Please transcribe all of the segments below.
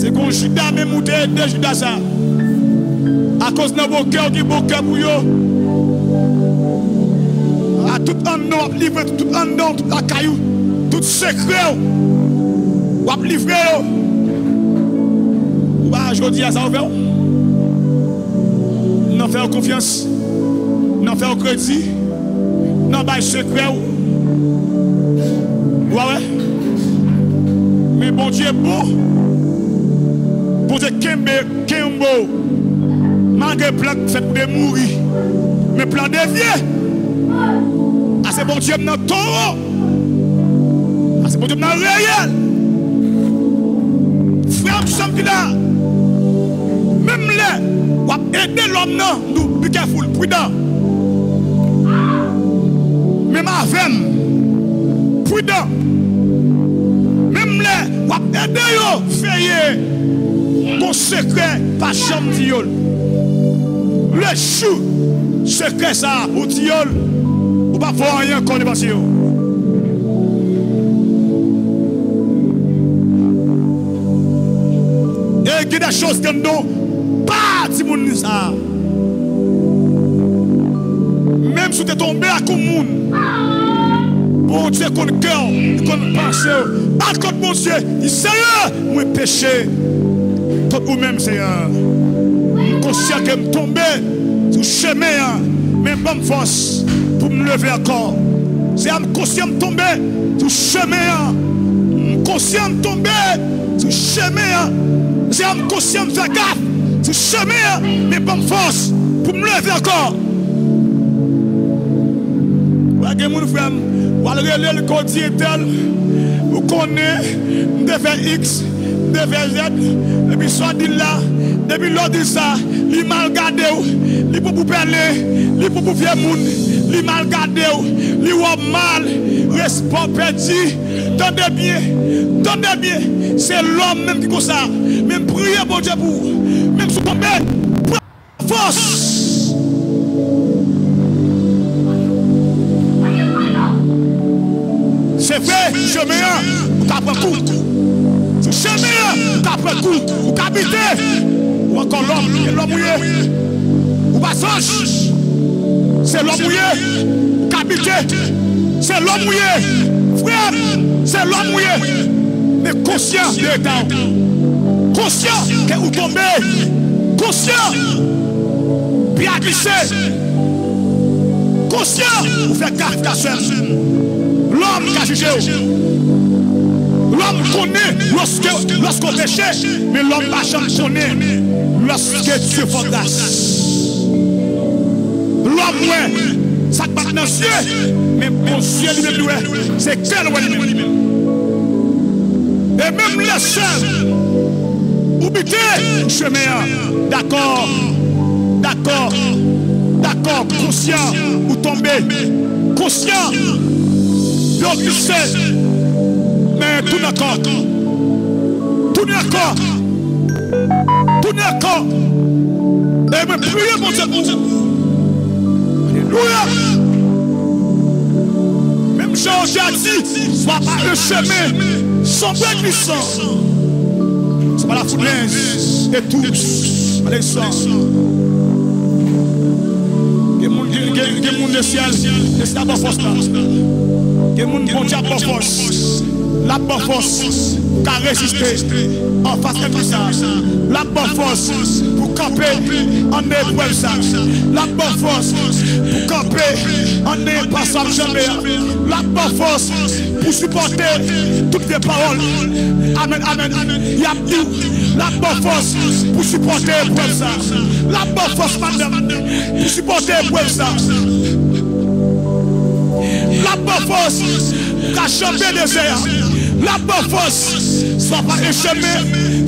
C'est qu'on Judas même monté de Judas ça. À cause de vos cœurs qui beau cœur pour yo. À tout en nom, livrer tout en nom, toute la caillou, tout secret. Ou à livrer yo. Bah, je dis à ça ouvert. Non faire confiance. Non faire crédit. Non bah secret. Ouais. Mais bon Dieu est bon. Bon Dieu Kembo. Malgré plan fait de mourir. Mais plan de vie. Ah c'est bon Dieu dans taureau. Ah c'est bon Dieu dans réel. Frère, nous sommes là. Même là, on va aider l'homme, nous, be careful, prudent. Même avec, prudent. Même là, on va aider yo, faire ton secret, pas chambre viol. Le chou, secret ça, au viol, on va voir rien qu'on est passé. Et il y a des choses comme nous. Ça. Même si tu es tombé à commun, bon Dieu, qu'on cœur, qu'on pense, pas contre mon Dieu, il Seigneur, moi péché, tout ou même Seigneur, je suis conscient que je tombe sur le chemin, mais bonne force pour me lever encore. C'est conscient de tomber sur le chemin, conscient de tomber sur le chemin, c'est conscient de faire gaffe. C'est chemin, mais bonne force pour me lever encore. Voilà, mon frère, voilà le côté tel, vous connaissez, vous devez faire X, vous devez faire Z, et puis soit dit là, depuis l'autre dit ça, il mal gardé, il peut vous parler, il peut vous faire moun, il mal gardé, il voit mal, respect perdu, tendez bien, c'est l'homme même qui comme ça, même prier pour Dieu pour. Même si vous tombez, force. C'est vrai, chemin, vous tapez coup. C'est chemin, vous tapez coup. Vous habitez. Ou encore l'homme mouillé. Ou pas sage. C'est l'homme mouillé. Vous habitez. C'est l'homme mouillé. Frère, c'est l'homme mouillé. Mais conscient de l'état. Conscient que vous tombez. Conscient. Bien glissé. Conscient. Vous faites gaffe à seul. L'homme qui a jugé. L'homme connaît lorsqu'on péché. Mais l'homme n'a jamais connaît lorsque Dieu fait grâce. L'homme, ouais, ça bat dans le ciel. Mais mon Dieu lui-même, c'est quel lui-même. Et même les seuls. Oubitez chemin. D'accord. Conscient. Ou tomber. Conscient. Donc il sait. Mais tout d'accord. Et me priez mon Dieu pour vous. Alléluia. Même Jean a dit, soit pas le chemin, sans bien glissant. C'est pas la fournaise et tous. Allez, ça. Il y a des gens de ciel, c'est la bonne force là. Il y a des gens qui ont la bonne force. La bonne force qui a résisté en face de tout ça. La bonne force pour camper en épreuve ça. La bonne force pour camper en épassant jamais. La bonne force pour supporter toutes les paroles. Amen. Il y a tout. La bonne force pour supporter l'épreuve ça. La bonne force madame pour supporter l'épreuve ça. La bonne force pour champer des airs. La bonne force, soit pas un chemin,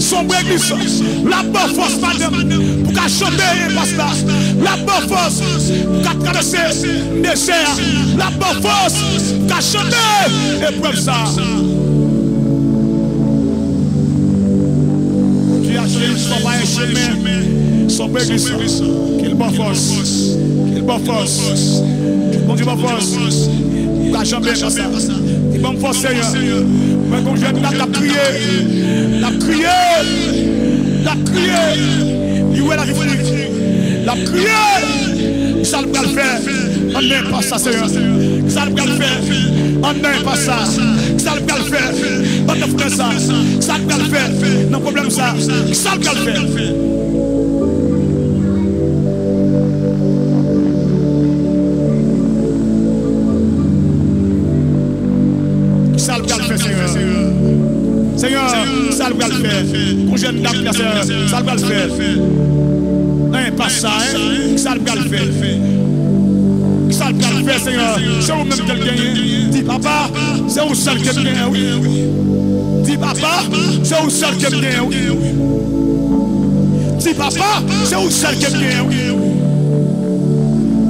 sombre glissant. La bonne force, madame, pour qu'à chanter et basta. La bonne force, pour qu'à traverser des serres. La bonne force, pour qu'à chanter et preuve ça. Tu as choisi, soit pas un chemin, sombre glissant. Quelle bonne force, Bon Dieu, bonne force, pour qu'à chanter et basta. Bonne force, Seigneur. Mais comme je viens de la prier, La crié. Il est la réfléchie. La crié. Ça le faire. On n'est pas ça, Seigneur. Ça le faire. On n'est pas ça. Ça le faire. On ne fait ça. Ça le faire. Non problème ça. Ça le faire. Ça le faire, Seigneur. Seigneur, ça le faire. Pour jeune dame, Seigneur, ça le faire. Non, pas ça, hein. Ça le faire. Ça le faire, Seigneur. C'est vous-même qui le gagnez. Dis papa, c'est vous seul qui le gagnez, oui. Dis papa, c'est vous seul qui le gagnez, oui. Dis papa, c'est vous seul qui le gagnez, oui.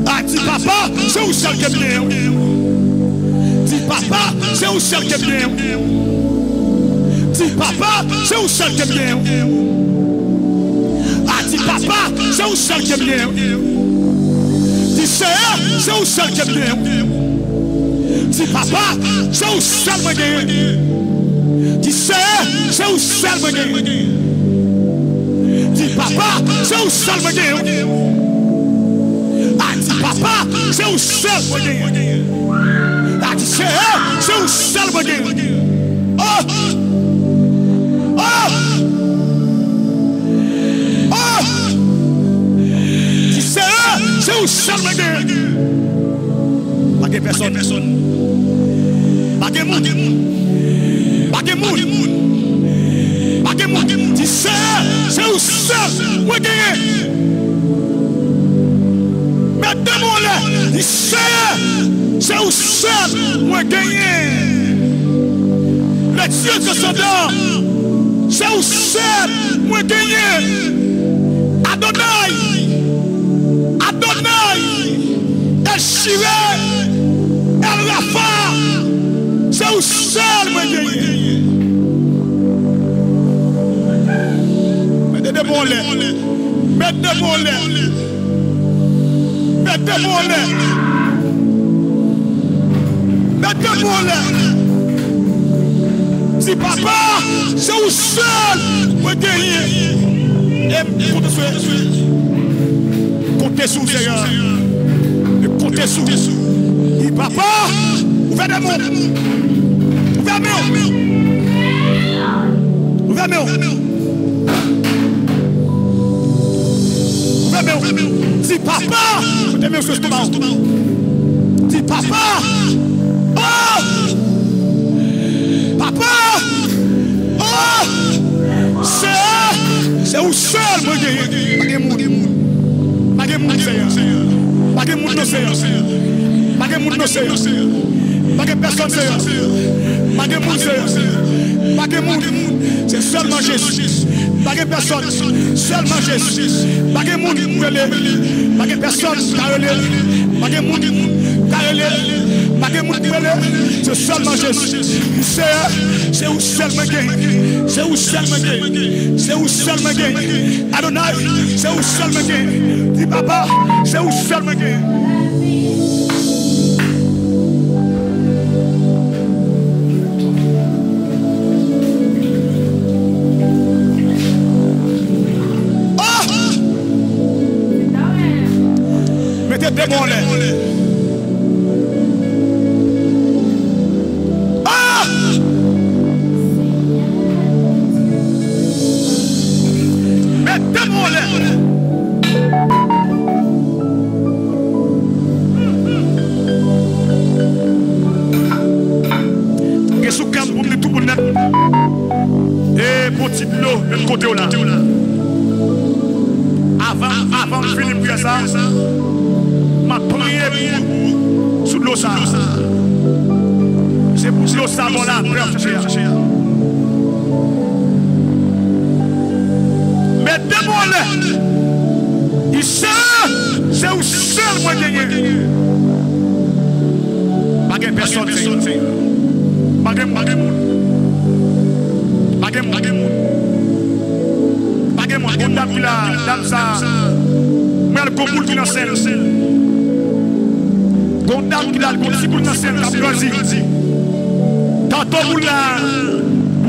Ah, dis papa, c'est vous seul qui le gagnez, oui. Dis papa, c'est vous seul qui le gagnez, oui. Dis papa, c'est vous seul qui le gagnez, oui. Ah, dis papa, c'est vous seul qui le gagnez, oui. C'est où seul qui est bien. Dis papa, c'est où seul qui est bien. Dis c'est où seul qui est bien. Dis papa, c'est où seul qui est bien. Ah, dis papa, c'est où seul qui est bien. Ah, dis c'est où seul qui est bien. Oh! Oh! Oh! Dis c'est où seul qui est bien. Pas de personne. Pas de monde. Pas de monde. Pas de monde. Dis c'est où seul moi gagné. Mettez-moi là. Dis c'est où seul moi gagné. Le Dieu que son nom. C'est où seul moi gagné. Adonai. Adonai. El Shireh. El Rafa, c'est où seul moi gagné. Mettez-moi là. Mettez-moi là. Mettez-moi là. Mettez-moi là. Si papa, c'est où seul moi gagné. Et comptez sur Seigneur. Comptez sur. Dis papa, ouvrez les mots. Ouvrez les mots. Ouvrez les mots. Ouvrez les mots. Dis papa, ouvrez les mots sur l'estomac. Dis papa. Oh! Papa. Oh! C'est où seul, moi, Pas de monde. Pas de monde, Seigneur. Pas de monde, Seigneur. Pas de monde, Seigneur. Pas de personne, Seigneur. Pas de monde, Seigneur. Pas de monde. C'est seulement Jésus. Pas de personne. Seulement Jésus. Pas de monde. Pas de personne. Pas de monde. Pas de monde. C'est seulement Jésus. C'est où seulement gain. C'est où seulement gain. C'est où seulement gain. Adonai, c'est où seulement gain. Dis papa, c'est où seulement gain. Mettez des mots là. Mettez mots là. Qu'est-ce que vous avez tout pour net? Et petit l'eau de côté là. Avant de finir pour ça. Ma prière sous l'eau ça. C'est pour l'eau ça, bon là, chercher. Mais devant là, ici, c'est où seul moi gagné. Pas de personne, pas de monde. Pas de monde. Pas de monde. Dame qui là, dame ça. Mais le comboule financier. Gondam qui a le conseil dans scène la choisi. Tantôt pour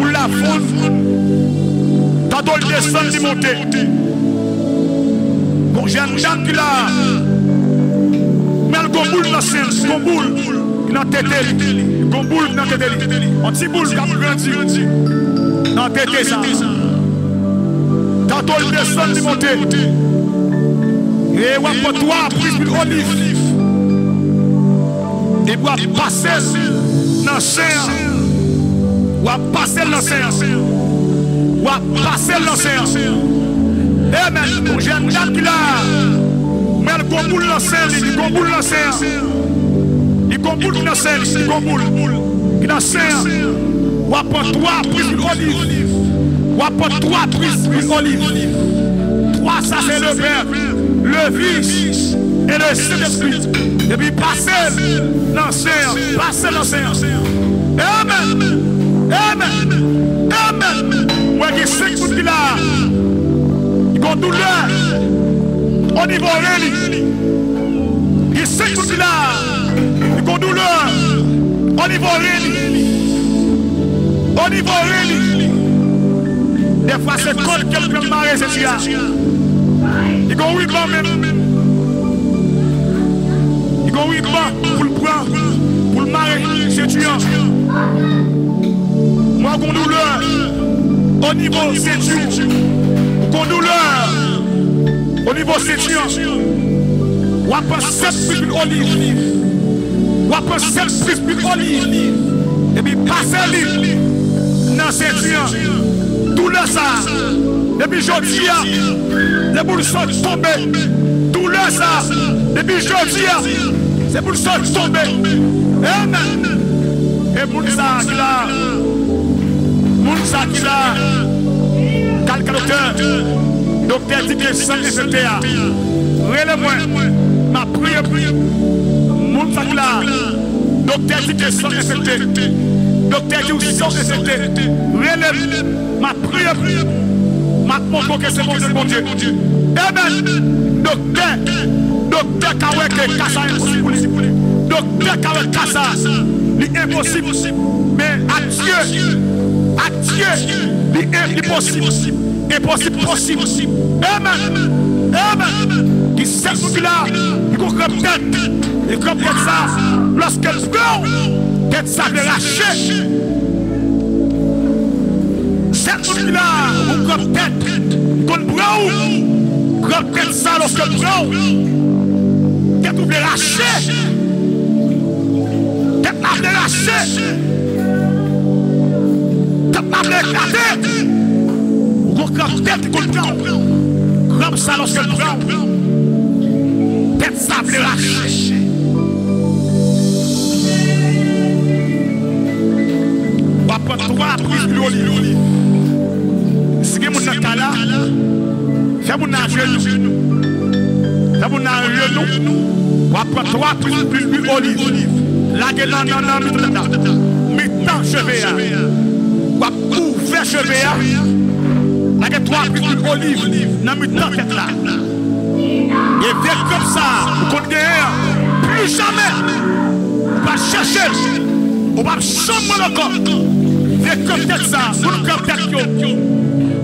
la fond. Tantôt Tantôt il descend, il monte. Bon, j'ai une dame qui l'a. Mais le gomboule dans la scène, gomboule dans la tête. Gomboule dans la tête. Un petit boule qui a grandi. Dans la tête, ça. Tantôt il descend, il monte. Et on va toi, prise d'olive. Et on va passer dans l'océan. On va passer dans l'océan. On va passer dans l'océan. Eh mais, j'ai une dame qui l'a. Mais elle gomboule l'océan, il gomboule l'océan. Il gomboule l'océan, il gomboule l'océan. On va prendre 3 prises d'olive. On va prendre 3 prises d'olive. 3, ça c'est le Père, le Fils et le Saint-Esprit. Et puis passez l'océan, passez l'océan. Amen. Amen. Amen. Moi qui sais que vous là, ils ont douleur au niveau religieux. Ils sais que vous là, ils ont douleur au niveau religieux. Au niveau religieux. Des fois c'est comme quelqu'un de marée, c'est ça. Ils ont 8 ans même. Ils ont 8 ans pour le prendre, pour le marrer, c'est tuant. Moi, j'ai douleur au niveau ceinture. J'ai douleur au niveau ceinture. On va prendre 7 prises d'olive. On va prendre 7 prises d'olive. Et puis passer l'olive dans la ceinture. Douleur ça. Depuis jeudi, les boules sont tombées. Douleur ça. Depuis jeudi, c'est pour ça tomber. Amen. Et pour ça qui l'a. Pour ça qui l'a. Calculateur. Docteur dit que sans FTA. Relève-moi. Ma prière. Pour ça qui l'a. Docteur dit que sans FTA. Docteur dit que sans FTA. Relève. Ma prière. Ma montre que c'est bon Dieu. Amen. Docteur Kaweke Kassa impossible. Docteur Kaweke Kassa impossible. Mais à Dieu, l'impossible. Impossible possible. Amen. Amen. Qui sait ce là, il faut comme tête. Et comme ça, lorsqu'elle prend, tête ça de lâcher. C'est ce là, il faut comme tête. Qu'on prend, comme tête ça lorsqu'elle prend. Tête vous lâcher. Tête la lâcher. Tête la éclater. Ou comme tête qu'on prend. Comme ça lorsqu'elle prend. Tête ça lâcher. On va prendre 3 prises d'olive. Si vous avez un cas là, faites mon genou. Faites mon genou. On va prendre 3 prises d'olive. Là, mi-temps cheveux. On va ouvrir cheveux. Là, 3 prises d'olive. Dans mi-temps tête là. Et bien comme ça, vous connaissez plus jamais. On va chercher. On va changer le corps. Bien comme tête ça. Mon corps tête yo.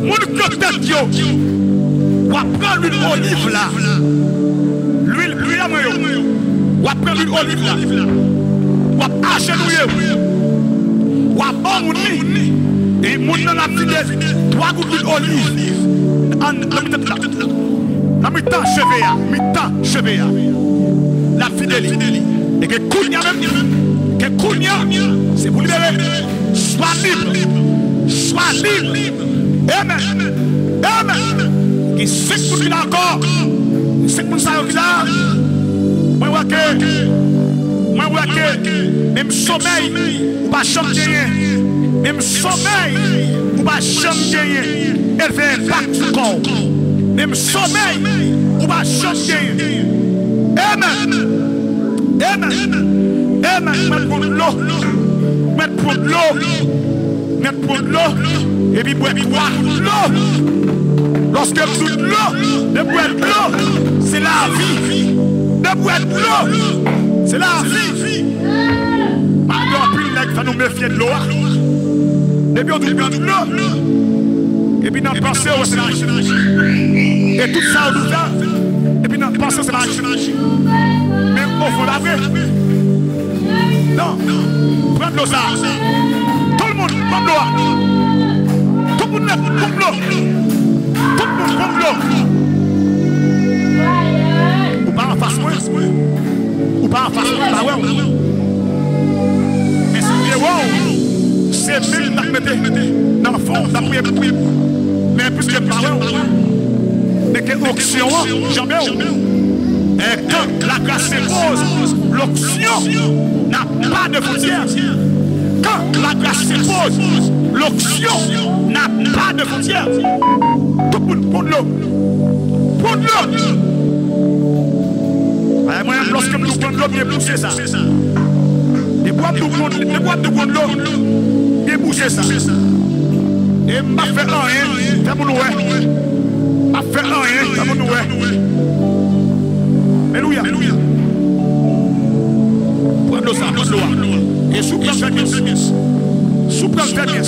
Mon corps tête yo. On va prendre l'huile olive là. L'huile à moi. On va prendre l'huile olive là. On va agenouiller. On va bomber. Et mon nom a fini 3 gouttes d'huile olive. En mi-temps cheveux. La fidélité. Et que Kounia même. Que Kounia, c'est pour libérer. Sois libre. Amen. Qui sait que vous encore. C'est pour ça que moi, même sommeil, ou pas changer. Même sommeil, ou pas changer. Elle fait impact sur le corps. Même sommeil, ou pas changer. Amen. Mettre pour de l'eau. Et puis boire de l'eau. Lorsque vous de l'eau, de boire de l'eau, c'est la vie. De boire de l'eau, c'est la vie. Pardon, puis il faut nous méfier de l'eau. Depuis on nous prend de l'eau. Et puis dans le pensée, c'est magie. Et tout ça, et puis dans le pensée, c'est magie. Mais au fond, la vraie. Non, prends l'eau ça. Tout le monde, prends l'eau. Tout le monde, prends l'eau. Tout le monde, prends l'eau. Ou pas en face, moi. Ou pas en face, moi, ouais. Mais c'est wow. C'est même que mettez dans le fond, d'après. Mais puisque pas ouais. Mais que l'option, jamais. Et quand la grâce s'impose, l'option n'a pas de frontières. Quand la grâce s'impose, l'option n'a pas de frontières. Tout le monde prend de l'eau. Prends de l'eau. Moi, lorsque nous prenons l'eau, bien pousser ça. Les boîtes de l'eau, bien pousser ça. Et je ne fais rien, c'est mon oué. Je ne fais rien, c'est mon oué. Alléluia. Prends l'eau ça, prends l'eau. Et sous plan fait bien. Sous plan fait bien.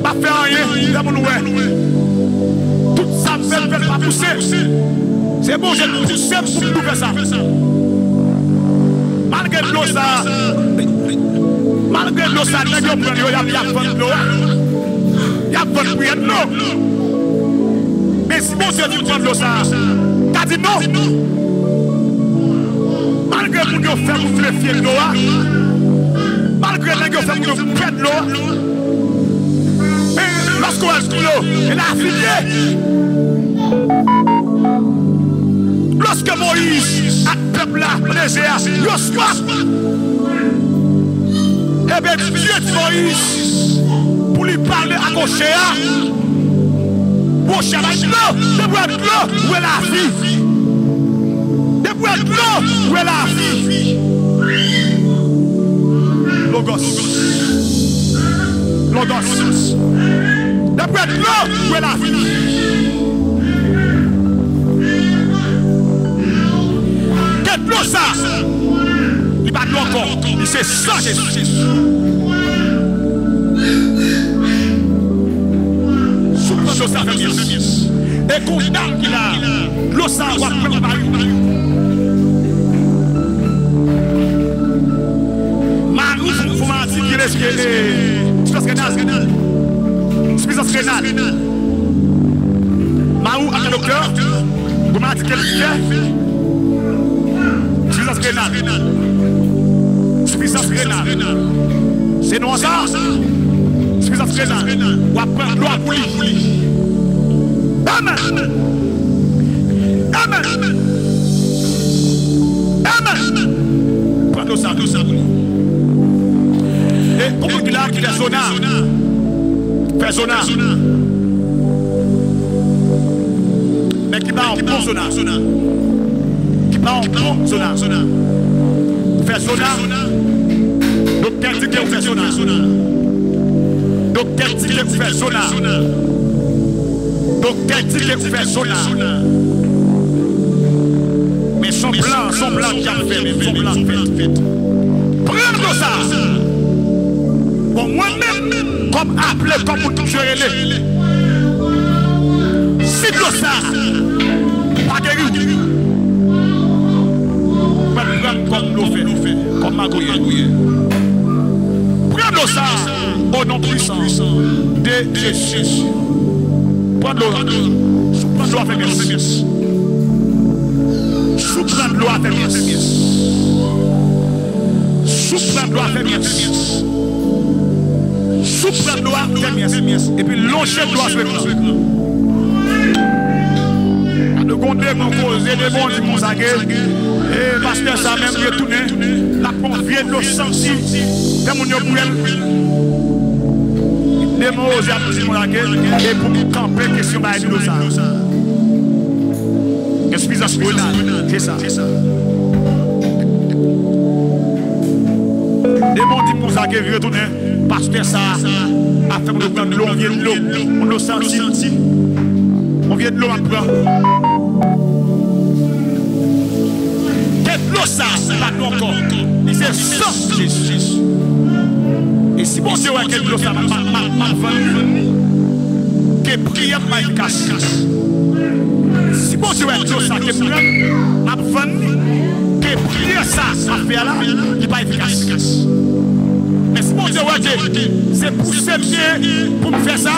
Pas faire rien, c'est mon oué. Tout ça ne fait pas pousser. C'est bon, j'ai poussé pour faire ça. Malgré l'eau ça, il y a de l'eau. Il y a de l'eau. Mais si bon Dieu dit prendre l'eau ça, t'as dit non. Malgré que nous faisons pour vérifier l'eau, malgré que nous faisons pour perdre l'eau, mais lorsqu'on a l'eau, elle a affilié. Lorsque Moïse a le peuple là, le désert, le soir, eh bien Dieu de Moïse, pour lui parler à gauche, pour chercher l'eau, de boire de l'eau, où est la vie? De boire de l'eau, où est la vie? Logos. De boire de l'eau, où est la vie? Quelle l'eau ça? Il va de l'eau encore. Il c'est ça Jésus. Sous ça fait bien. Et condamne qu'il a. L'eau ça va prendre par Marou, vous m'avez dit qu'il est suffisance rénale. Marou, à docteur, vous m'avez dit qu'il est suffisance rénale. C'est non ça? Suffisance rénale. Ou après l'eau pour lui. Amen. Prends l'eau ça pour lui. Et comment il a qu'il est zona? Fait zona. Mais qui va en bon zona. Qui va en bon zona. Fait zona. Donc quel dit que vous faites zona? Donc quel dit que vous faites zona? Donc quel dit que vous faites zona? Mais son blanc qui a fait, son blanc fait. Prends ça. Bon, moi-même, comme appelé, comme vous gérez les. Si tout ça, pas guéri. Comme l'eau fait, comme ma gouille. Prends ça au nom puissant de Jésus. Prends l'eau à faire bien. Sous-prendre l'eau à faire bien. Sous-prendre l'eau à faire bien. Sous-prendre l'eau à faire bien. Et puis longer l'eau à faire bien. Le condé m'a causé des bons du Monsagué. Et pasteur ça même retourné. La confiance de l'eau sentie. Comme on y a pour elle. Les mots aux apôtres du Monsagué. Et pour nous camper, question de l'eau ça. Suffisance rénale. C'est ça. Les mondes du Monsagué retourné. Pasteur ça a fait le plan de l'eau. On vient de l'eau. On l'a senti. On vient de l'eau à prendre. L'eau ça, pas nous encore. C'est ça, Jésus. Et si bon Dieu a quelque chose, que prière pas efficace. Si bon Dieu est ça, que prière m'a vendu, que prière ça, ça fait là, il n'est pas efficace. Mais si bon Dieu c'est pour ce bien, pour me faire ça,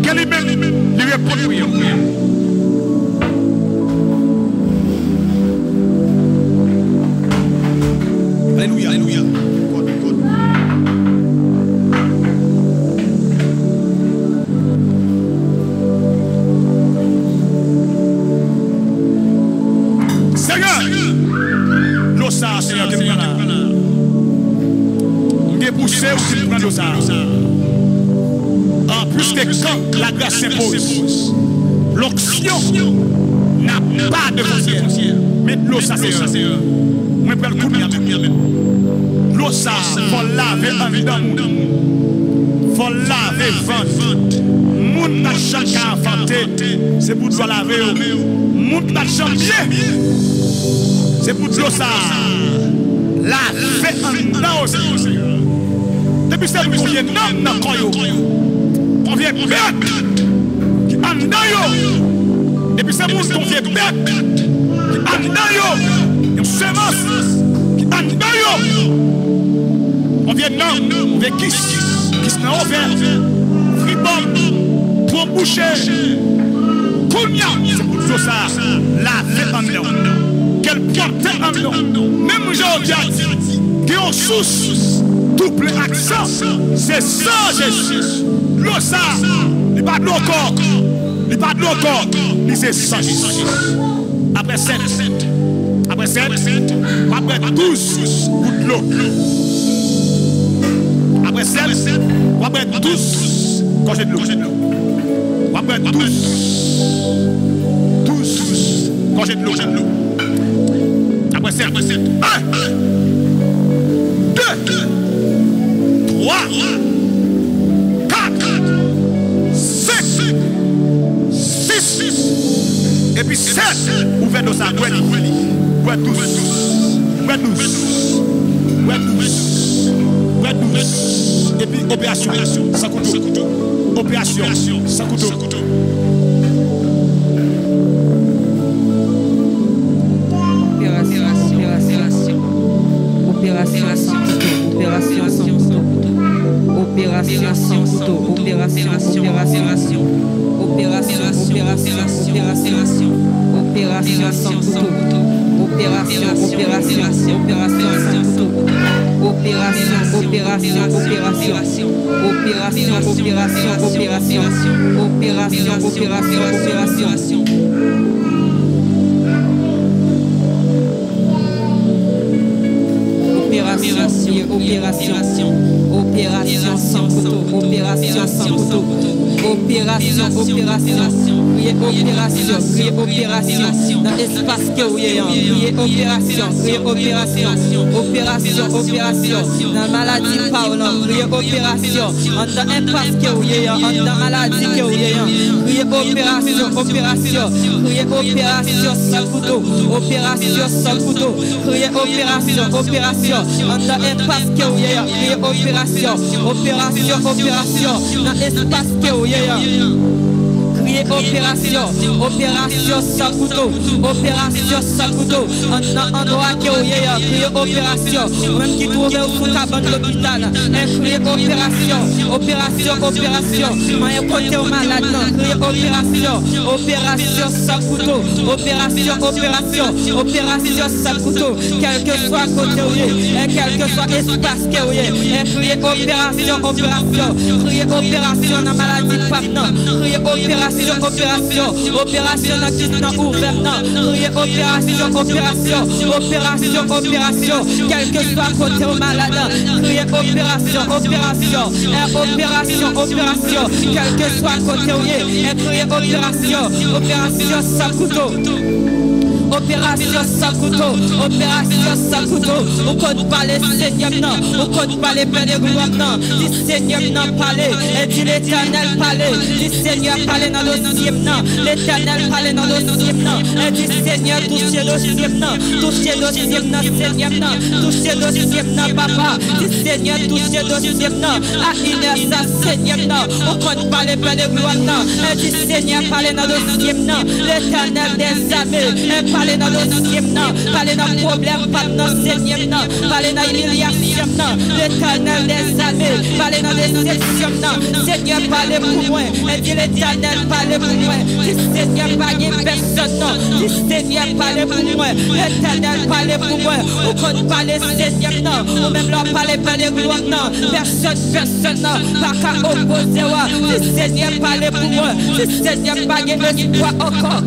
qu'elle lui-même lui répond prière. Alléluia, alléluia. Seigneur, l'eau ça, Seigneur, que prend là. On est poussé ou tu prends l'eau ça. En plus que quand la grâce s'impose, l'onction n'a pas de frontière. Mais l'eau ça, Seigneur. Je prends le coup de l'eau ça, faut laver un dedans. Faut laver ventre. Moun n'a jamais inventé, c'est pour toi laver. Moun n'a jamais bien. C'est pour l'eau ça. Laver un dedans aussi. Depuis ça, nous vient dans le coyo. On vient bête. Qui en dedans. Depuis ça, nous vient bête. Qui en dedans. Une semence. Qui en dedans. On vient non, on vient qui n'a ouvert, fribom, pour boucher, combien, c'est pour tout ça, la vie en dedans, qu'elle porte en dedans, même aujourd'hui, qui ont sous double accent, c'est ça Jésus, l'eau ça, il n'y a pas de l'eau corps, il n'y a pas de l'eau corps, il c'est ça Jésus. Après 7, après 12 gouttes d'eau. Après 7, on va mettre 12 gorgées de l'eau. On va mettre 12 gorgées de l'eau. Après 7, 1, 2, 3, 4, 5, 6, et puis 7, ouvert dans sa gueule. Ouais 12. Et puis opération sans couteau. Opération sans couteau. Opération sans couteau. Opération sans couteau. Opération sans couteau. Opération sans couteau. Dans l'espace que vous avez, opération, dans la maladie parlant, opération, dans l'impasse que vous avez, dans la maladie que vous avez, opération, sans couteau, opération, dans l'impasse que vous avez, opération, dans l'espace que vous avez. Opération sans couteau, en endroit que vous avez, opération, même qui trouve au cabane de l'hôpital, criez opération, mais côté au malade, criez opération sans couteau, opération sans couteau, quel que soit côté où et quel que soit espace que vous avez, criez opération, criez opération dans la maladie partant, criez opération dans qui ouvert, criez opération, quel que soit côté au malade, criez opération, quel que soit côté où et criez opération sans couteau. opération sans couteau, opération sans couteau. On compte pas les Seigneur, non, on compte pas les pères de gloire, non. Du Seigneur, non, parler, et dit l'Éternel, parler, du Seigneur, parler dans le dossier, non, l'Éternel, parler dans le dossier, non, et du Seigneur, toucher le dossier, non, toucher le dossier, non, Seigneur, non, toucher le dossier, non, papa, du Seigneur, toucher le dossier, non, à une heure, ça, Seigneur, non, on compte pas les pères de gloire, non, et du Seigneur, parler dans le dossier, non, l'Éternel des armées, et parler dans le dossier, non, parler dans le problème, pas dans Seigneur, non, parler dans l'humiliation, non, l'Éternel des armées, parler dans les déceptions, non, Seigneur, parlez pour moi, et dit l'Éternel, parlez pour moi, dit Seigneur, parlez personne, non, dit Seigneur, parlez pour moi, l'Éternel, parlez pour moi, ou qu'on parle Seigneur, non, ou même leur parler par les gloires, non, personne, non, pas qu'à opposer, dit Seigneur, parlez pour moi, dit Seigneur, parlez espoir encore.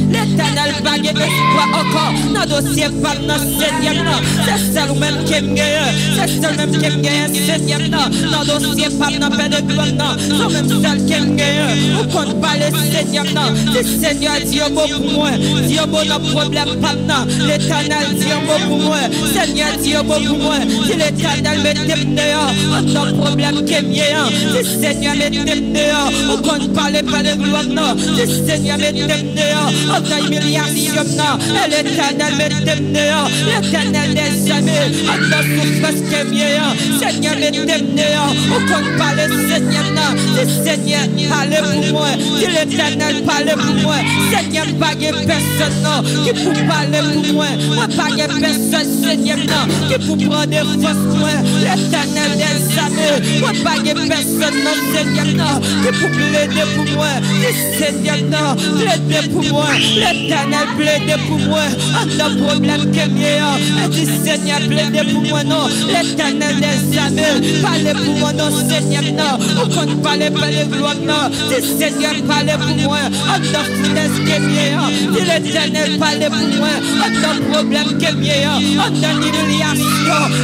L'Éternel pas espoir encore. Dans dossier pas dans Seigneur, non. C'est seul même qui me gagne. C'est seul même qui me gagne, Seigneur, non. Dans dossier pas dans paix de gloire, non. C'est même seul qui me gagne. On compte pas le Seigneur, non. Le Seigneur dit un mot pour moi. Dit un mot dans problème pas non. L'Éternel dit un mot pour moi. Seigneur dit un mot pour moi. Si l'Éternel mettez dehors, on a un problème qui me gagne. Le Seigneur mettez dehors. On compte pas le paix de gloire, non. Le Seigneur mettez dehors. On a humiliation, non. Et l'Éternel mettez dehors. L'Éternel des jamais. On a souffrance qui me gagne. Seigneur mettez dehors. On compte pas le Seigneur, non. Le Seigneur parlez pour moi. Si l'Éternel parlez pour moi. Seigneur pas personne, non. Qui pour parler pour moi. Moi pas personne, Seigneur, non. Qui pour prendre des fausses moi. L'Éternel des jamais. Moi pas personne, non, Seigneur, non. Qui pour plaider pour moi. Le Seigneur, non. Plaider pour moi. L'Éternel plaider pour moi. On a problème qui est meilleur. Et du Seigneur plaider pour moi, non. L'Éternel des jamais. Parlez pour moi, non, Seigneur, non. On compte parler par les gloires, non. Du Seigneur parlez pour moi. On a foutaise qui est meilleur. Du l'Éternel parlez pour moi. On a problème qui est meilleur. On a humiliation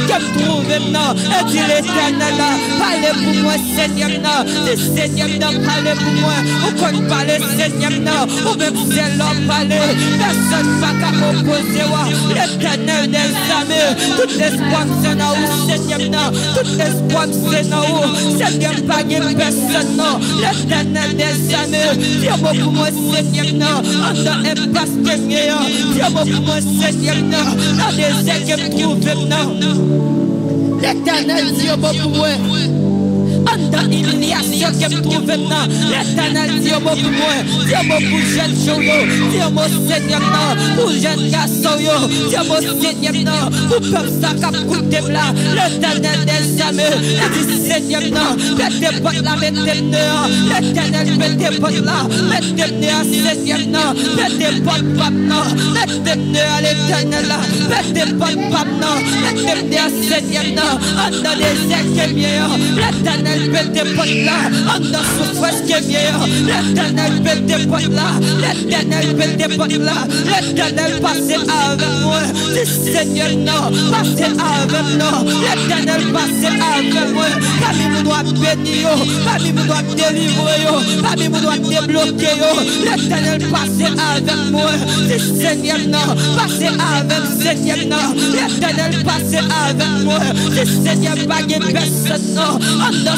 qui me trouve, non. Et du l'Éternel, parlez pour moi, Seigneur, non. Du Seigneur, non, parlez pour moi. On compte parler, Seigneur, non. Ou même c'est l'homme parler. Personne pas qu'à opposer, l'Éternel des armées. Tout l'espoir c'est dans où, Seigneur, non. Tout l'espoir c'est dans où. Seigneur, pas personne, non. L'Éternel des armées. Dieu pour moi, Seigneur, non. On a un passe de meilleur. Dieu pour moi, Seigneur, non. Dans des ailes que me trouve, non. L'Éternel, Dieu pour moi. En dans l'humiliation que me trouve maintenant. L'Éternel dit au mot pour moi. Dis au mot pour jeune chouyo. Dis au mot Seigneur non. Pour jeune garçon yo. Dis au mot Seigneur non. Pour peuple ça cap coûté là. L'Éternel des jamais. Et dit Seigneur non. Mettez pas là, mettez dehors. L'Éternel mettez pas là. Mettez dehors Seigneur non. Mettez pas de pape non. Mettez dehors l'Éternel là. Mettez pas de pape non. Mettez dehors Seigneur non. En dans les ailes qui est meilleur. L'Éternel mettez pas là, en dans souffrance qui est meilleur. L'Éternel mettez pas là, l'Éternel mettez pas là. L'Éternel passez avec moi. Le Seigneur non, passez avec nous. L'Éternel passez avec moi. Parmi nous doit bénir, parmi nous doit délivrer, parmi nous doit débloquer. L'Éternel passez avec moi. Le Seigneur non, passez avec Seigneur non. L'Éternel passez avec moi. Le Seigneur pas personne non.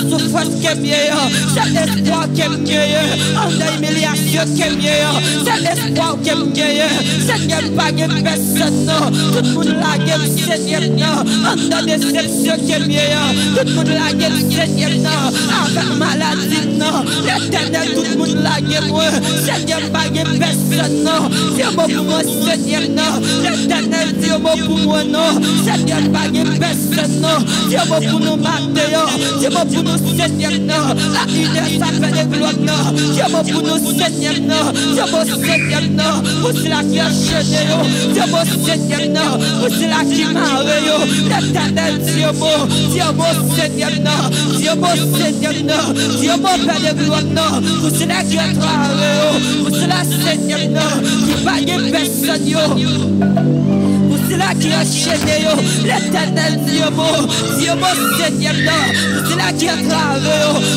Souffrance qui est meilleure, c'est l'espoir qui est meilleur, en humiliation qui est meilleur, c'est l'espoir qui est meilleur, Seigneur pas personne non, tout le monde la gueule Seigneur non, en déception qui est meilleur, tout le monde la gueule Seigneur non, avec maladie non, l'Éternel tout le monde la gueule moi, Seigneur pas personne non, Dieu pour moi Seigneur non, l'Éternel Dieu pour moi non, Seigneur pas personne non, Dieu pour nous mater Dieu pour nous Seigneur non, la une ça fait des gloires non, Dieu pour nous Seigneur non, Dieu pour Seigneur non, pour cela qui a chaîné Dieu pour Seigneur non, pour cela qui m'a réveillé, l'Éternel Dieu pour Seigneur non, Dieu pour Seigneur non, Dieu pour faire des gloires non, pour cela qui a travaillé, pour cela Seigneur non, qui paye personne pour Vous c'est là qui enchaîné, l'éternel Dieu mon Seigneur, vous c'est là qui entrave,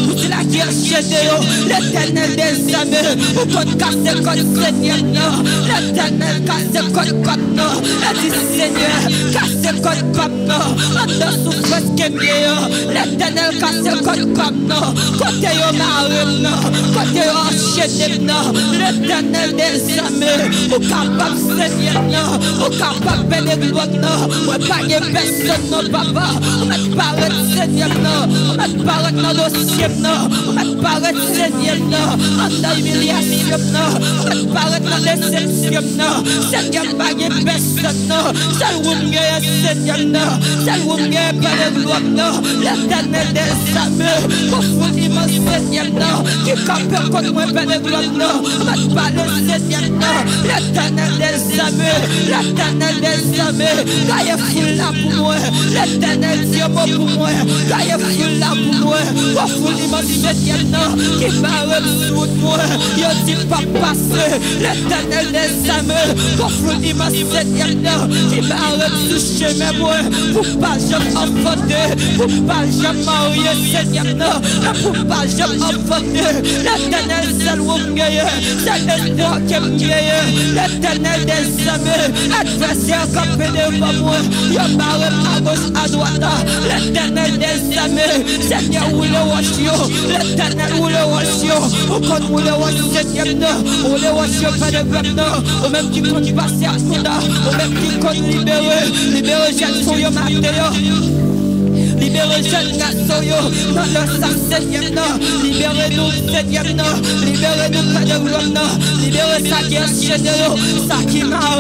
vous c'est là qui enchaîné, l'éternel des armées, vous compte casser contre Seigneur, l'éternel casse contre non, dit Seigneur, casse contre non, en dessous souffrance qui est meilleur, l'éternel casse contre non, côté yo marine non, côté yo enchaîné non, l'éternel des armées, vous capable Seigneur non, vous capable bénévole non, vous pas de personne non papa, vous met paraître Seigneur non, vous met paraître dans dossier non, vous met paraître Seigneur non, en dans humiliation non, vous met paraître dans déception non, Seigneur pas de personne non, seul vous me Seigneur non, seul vous me bénévole non, l'éternel des armées, confondez-moi Seigneur non, qui campe contre moi bénévole non, vous met parler Seigneur non, l'éternel des armées, l'éternel des armées, gagne fou là pour moi, l'éternel Dieu pour moi, gagne fou là pour moi, confondez-moi Seigneur non, qui va sur moi, yo dit pas passer, l'éternel des armées, confondez-moi Seigneur non, qui va sur chemin moi, pour pas jamais enfanter, pour pas jamais marier Seigneur non, pour pas jamais enfanter, l'éternel seul ou meilleur, c'est l'espoir qui est meilleur, l'éternel des armées, adversaire campé devant moi, yo barre à gauche à droite, l'éternel des armées, Seigneur ou le wash l'éternel ou le wash ou quand ou le wash Seigneur non, ou le wash pas de peuple non, ou même qui compte passer à Souda, ou même qui compte libérer jeune sur yo matin. Libérez jeunes garçons, dans le sang Seigneur, non. Libérez-nous Seigneur, non. Libérez-nous pas de l'homme, non. Libérez ça qui est enchaîné, ça qui marre,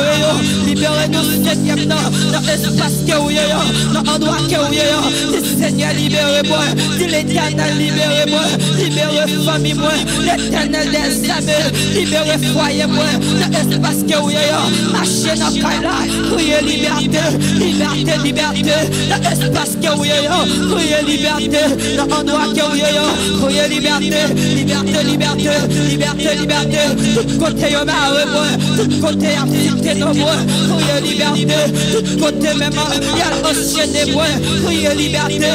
libérez-nous Seigneur, non. Dans l'espace que vous êtes, dans l'endroit que vous êtes. Dis Seigneur, libérez-moi. Dis l'éternel, libérez-moi. Libérez famille, moi. L'éternel des armées, libérez foyer, moi. Dans l'espace que vous êtes, marchez dans Kaila. Criez liberté, liberté, liberté. Dans l'espace que vous êtes. Criez liberté, dans l'endroit que vous êtes, criez liberté, liberté, liberté, liberté, liberté. Tout côté y'a marre, tout côté y'a cité nos mots, criez liberté, tout côté même y'a enchaîné moi, criez liberté.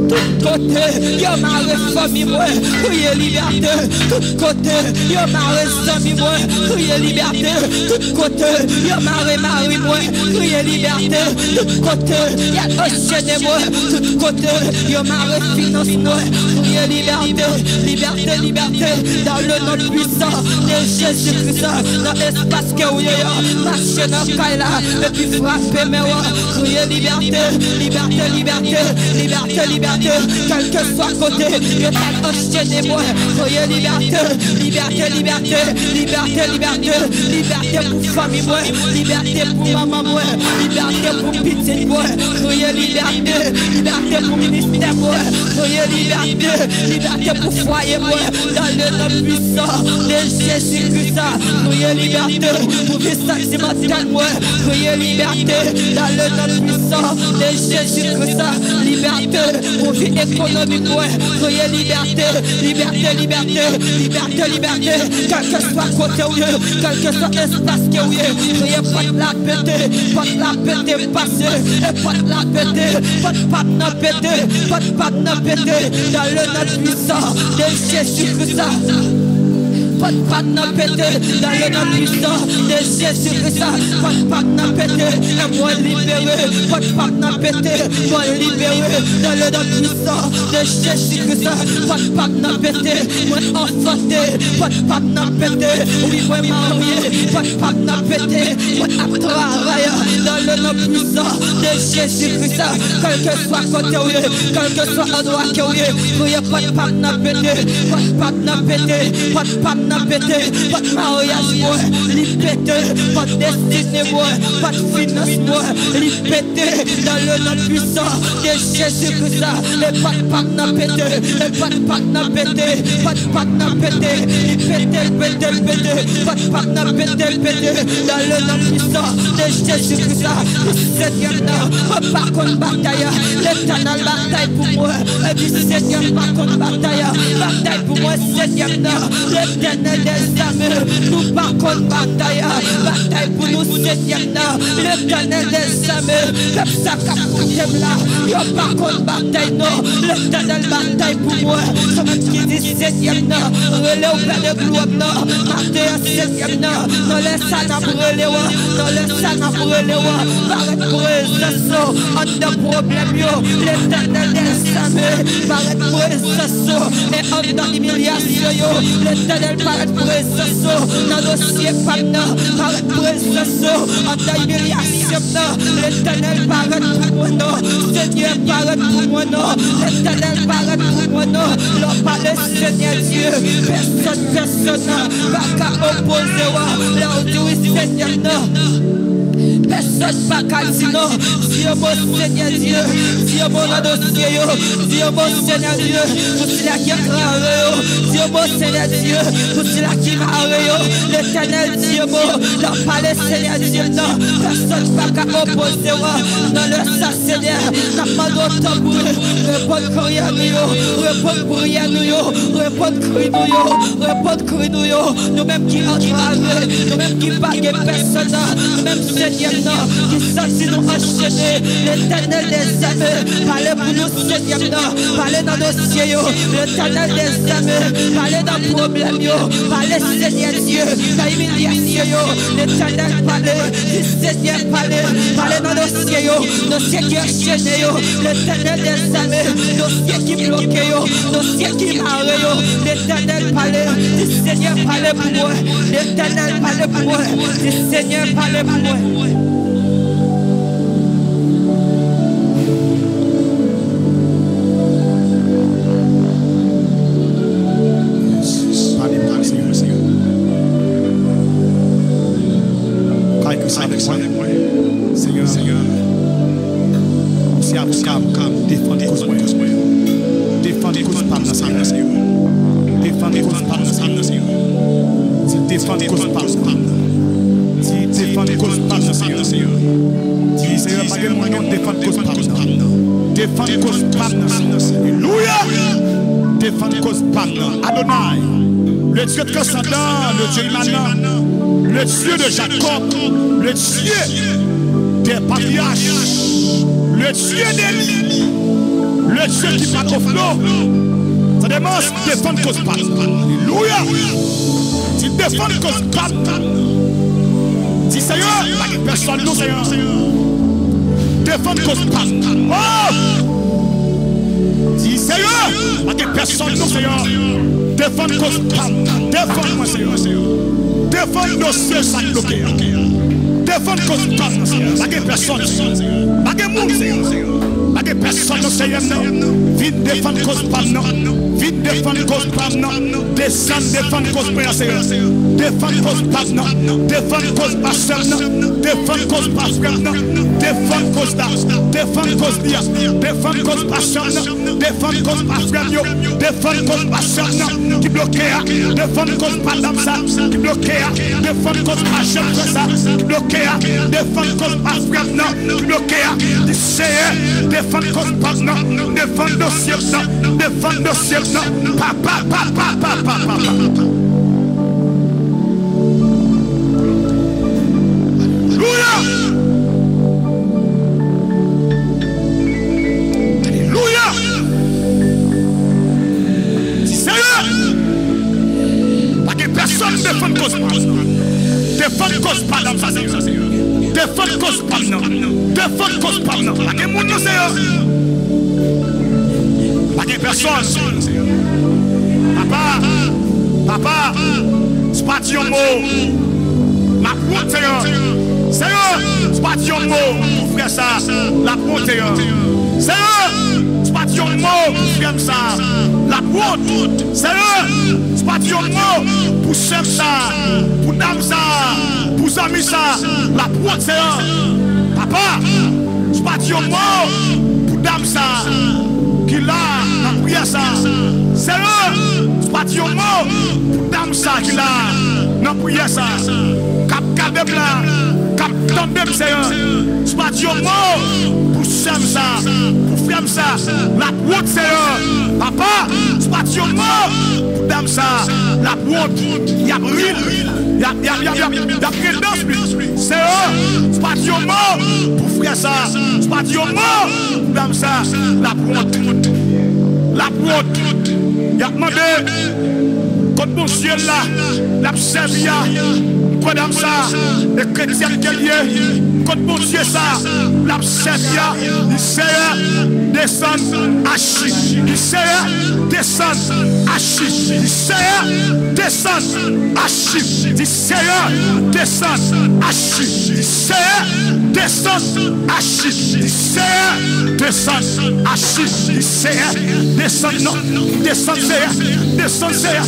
Tout côté, y'a ma famille, moi, criez liberté. Tout côté, y'a ma famille, moi, criez liberté. Tout côté, y'a Marie, moi, criez liberté. Tout côté, y'a enchaîné, moi. Tout côté, y'a ma finance, moi, criez liberté. Liberté, liberté, dans le nom puissant de Jésus-Christ, dans l'espace que vous êtes, marchez dans Kaila, et puis frappez mes rois, criez liberté, liberté, liberté, liberté, liberté. Quel que soit côté, je t'ai enchaîné moi. Soyez liberté, liberté, liberté, liberté, liberté, liberté pour famille moi, liberté pour maman moi, liberté pour petite moi. Soyez liberté, liberté pour ministère moi. Soyez liberté, liberté pour foyer moi. Dans le nom puissant de Jésus-Christ, soyez liberté pour vie sentimentale moi. Soyez liberté dans le nom puissant de Jésus-Christ, liberté pour vie économique, ouais. Soyez liberté, liberté, liberté, liberté, liberté. Quel que soit côté où quel que soit espace que vous soyez pas de la pété, passer, et pas de la pété, pas de pété, pas de pété, dans le nom puissant de Jésus-Christ. Pas de pété, dans le nom puissant de Jésus-Christ. Pas de pété, et moi libéré. Pas de pété, moi libéré. Dans le nom puissant de Jésus-Christ. Pas de pété, moi enfanté. Pas de pété, oui, moi marié. Pas de pété, moi travaillé. Dans le nom puissant de Jésus-Christ. Quel que soit côté où quel que soit endroit que vous êtes, pas de pété, pas de pété, pas de pété, pas de mariage moi, li pété, pas de destinée moi, pas de finance moi, li pété, dans le nom puissant de Jésus-Christ, et pas de pété, et pas de pété, pas de pété, li pété, pas de pété, dans le nom puissant de Jésus-Christ, le Seigneur n'a pas contre bataille, l'éternel bataille pour moi, et puis Seigneur pas contre bataille pour moi, Seigneur n'a, l'éternel l'éternel des armées, nous pas contre bataille, bataille pour nous, Seigneur, l'éternel des armées, comme ça, comme là, y'a pas contre bataille, non, l'éternel bataille pour moi, comme qui dit, Seigneur, relais au Père de gloire, non, matin, Seigneur, non, laisse ça n'a brûlé, non, laisse ça n'a brûlé, paraît présence, en de problème, l'éternel des armées, paraît présence, et en dans l'humiliation, l'éternel paraît présence, dans le dossier, paraît présence, en dans l'humiliation, l'éternel paraît pour moi, non, Seigneur paraît pour moi, non, l'éternel paraît pour moi, non, l'on parle, Seigneur Dieu, personne, pas qu'à opposer, là où tu es, Seigneur, non. Personne pas qu'à dire non. Dieu mon Seigneur Dieu, Dieu mon dossier, Dieu mon Seigneur Dieu, pour cela qui a créé, Dieu mon Seigneur Dieu, pour cela qui m'a arrêté, l'éternel Dieu mon, l'on parle Seigneur Dieu, non, personne pas qu'à opposer, non, le ça Seigneur, n'a pas d'autre pour répondre prière nous, répondre prière nous, répondre cri nous, répondre cri nous-mêmes qui entravent, nous-mêmes qui baguent personne, nous-mêmes Seigneur, qui sentit nous enchaîner, l'éternel des armées, parlez pour nous, Seigneur, parlez dans nos cieux, l'éternel des armées, parlez dans le problème, parlez, Seigneur Dieu, dans l'humiliation, l'éternel parlez, Seigneur, parlez dans nos cieux qui enchaînent, l'éternel des armées, nos cieux qui bloquent, nos cieux qui marrent, l'éternel parlez, Seigneur, parlez pour moi, l'éternel parlez pour moi, Seigneur, parlez pour moi. Seigneur, défendez cause moi, défendez cause par nous, Seigneur, défendez cause par nous, Seigneur, défendez cause par nous, défendez cause par nous, Seigneur, dis Seigneur, pas que mon nom défende cause par nous, défendez cause par nous, alléluia, défendez cause par nous, Adonai, le Dieu de Cassandra, le Dieu Immanent, le Dieu de Jacob, le Dieu des patriarches, le Dieu d'Élie, le Dieu qui part au flot. Ça demande de défendre cause pas. Alléluia. Tu défends cause pas. Dis Seigneur, pas que personne nous, Seigneur. Défendre cause pas. Oh! Dis Seigneur, pas que personne nous, Seigneur. Défendre cause pas. Défends-moi, Seigneur. Défendre nos cieux sans bloquer. Défendre cause pas, Seigneur. Pas que personne, pas que monde, Seigneur. Pas que personne, Seigneur. Vite défendre cause pas, non. Vite défendre cause pas, non. Descendre, défendre cause pas, Seigneur. Défendre cause pas, non. Défendre cause pas, Seigneur. Défendre cause pas, frère, non. Défendre cause là. Défendre cause là. Défendre cause pas, Seigneur. Défendre cause pas, frère, défendre cause pas, Seigneur. Qui bloquait, défendre cause pas, dame ça. Qui bloquait, défendre cause pas, jeune ça. Qui bloquait, défendre cause pas, frère, non. Qui bloquait, Seigneur. Défendre cause pas, non. Défendre dossier, non. Défendre dossier, non. Papa. Défendre cause pas. Défendre cause pas dans sa Seigneur. Défendre cause pas non. Défendre cause pas non. Pas que monde Seigneur. Pas que personne. Papa, c'est pas ton mot. La honte Seigneur. Seigneur, c'est pas ton mot pour faire ça. La honte Seigneur. Seigneur, c'est pas ton mot pour faire ça. La honte. Seigneur, c'est pas ton mot pour chef ça, pour dame ça, pour amis ça. La honte Seigneur. Papa, c'est pas ton mot pour dame ça. Qui là, la prière ça. Seigneur, c'est pas ton mot pour dame ça qui là. Non, dans prière ça. Cap cadem là, cap tandem Seigneur. C'est pas Dieu mort pour faire ça, pour faire ça. La route Seigneur. Papa, c'est pas Dieu mort pour faire ça. La route, il y a brille, il y a présence. Seigneur, c'est pas Dieu mort pour faire ça. C'est pas Dieu mort pour faire ça. La route, il y a demandé. Quand mon Dieu là, la servi à madame ça, les chrétiens qui liés, quand mon Dieu ça, la servi à, il sert descendre à Chi, il sert descendre à Chi, il sert descendre à Chi, il sert descendre à Chi, il sert descendre à Chi, il sert descendre à Chi, il sert descendre non, descendre Seigneur,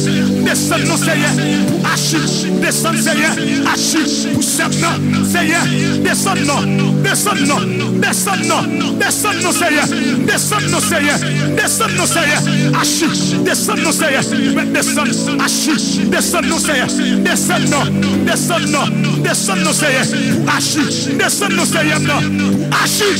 descendre non Seigneur, pour Hachi, descendre Seigneur, Hachi, pour Serpent, Seigneur, descendre non, descendre non, descendre non, descendre non Seigneur, descendre non Seigneur, descendre non Seigneur, Hachi, descendre non Seigneur, descendre Hachi, descendre non Seigneur, descendre non, descendre non, descendre non Seigneur, pour Hachi, descendre non Seigneur, non, pour Hachi.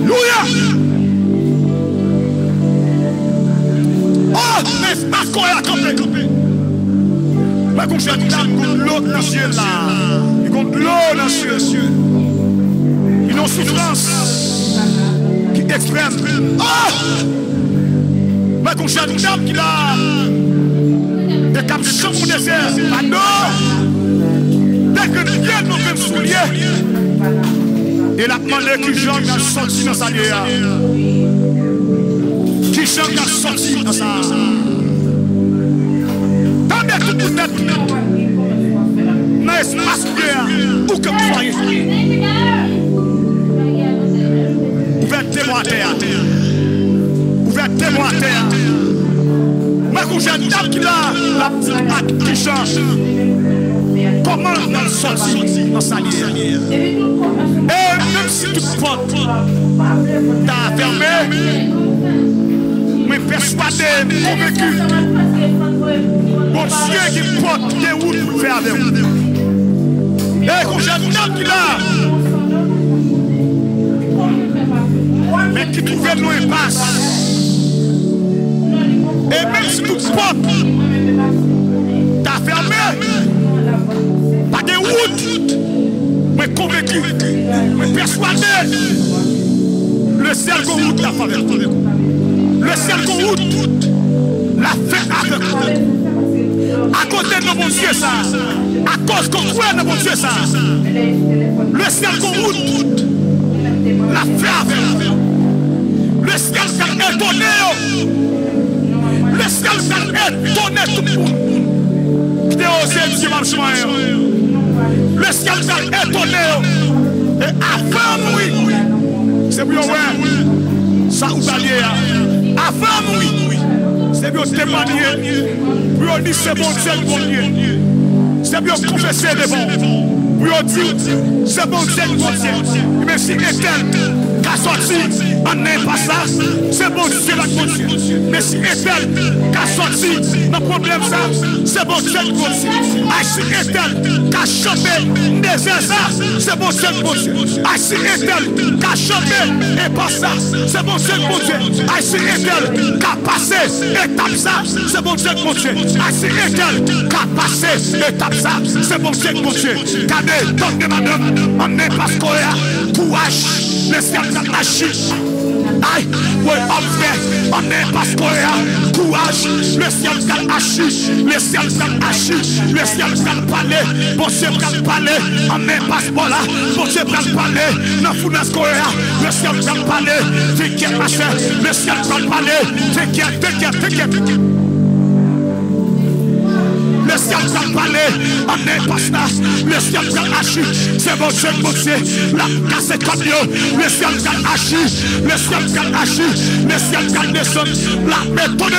Alléluia. Oh, mais pas qu'on a campé. Mais qu'on fait de l'eau dans le ciel là. Il compte de l'eau dans le ciel. Une souffrance qui est extrême. Oh, mais qu'on fait de l'âme qui a des captions pour désert. Ah non. Dès que Dieu nous fait soulier, il a demandé qui Jean a sorti dans sa lière. Qui Jean a sorti dans sa. Tendez tout pour tête. Dans l'espace prière, où que vous soyez. Ouvertez-moi à terre. Ouvertez-moi à terre. Mais quand j'ai une dame qui l'a, qui change. Comment on a sorti dans sa lière? Et même si toute porte t'a fermé, mais persuadé, convaincu, mon Dieu qui porte des routes pour faire avec vous. Et quand j'ai un homme qui l'a, mais qui trouvait nos impasses, et même si toute porte t'a fermé, pas de route, mais convaincu, mais persuadé, le ciel qu'on route la faveur. Le ciel qu'on route la fait avec vous. À cause de nos bons dieux ça, à cause qu'on croit dans mon Dieu ça, le ciel qu'on route la fait avec vous. Le ciel va étonner, le ciel va étonner tout le monde. Qui est osé dire marchement. Le ciel va étonner. Et avant oui, c'est bien ouais. Ça vous alliez. Avant oui, c'est bien témoigner. Pour dire c'est bon Dieu, bon Dieu. C'est bien confesser les bons. Pour dire c'est bon Dieu, bon Dieu. Mais si Étel qu'a sorti en n'est pas ça, c'est bon Dieu, la bon Dieu. Mais si Étel qu'a sorti dans le problème ça, c'est bon Dieu, bon Dieu. Si Étel qu'a chopé désert ça, c'est bon Dieu, bon Dieu. Si Étel qu'a chopé et pas ça, c'est bon Dieu, bon Dieu. Si Étel qu'a passé étape ça, c'est bon Dieu, bon Dieu. Si Étel qu'a passé étape ça, c'est bon Dieu, bon Dieu. Cadé, donc de madame, on n'est pas scoria, courage, le ciel de la chiche. Aïe, oui, on fait, on n'est pas scoria, courage, le ciel de la chiche, le ciel de la chiche, le ciel de la palais, bon Dieu de la palais, on n'est pas scoria, bon Dieu de la palais, non, vous n'êtes scoria, le ciel de la palais, t'inquiète, ma chère, le ciel de la palais, t'inquiète, t'inquiète. Le ciel va parler, on n'est pas ça. Le ciel va agir, c'est mon Dieu, la casse comme yo. Le ciel va agir, le ciel va agir, le ciel va descendre, la méthode.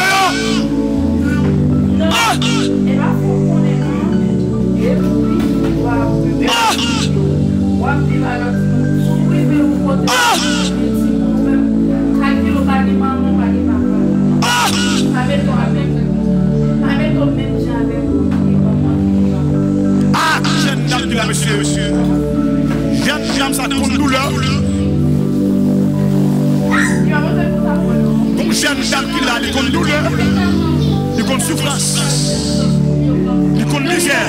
Comme jeune dame qui l'a, il compte douleur, il compte souffrance, il compte misère.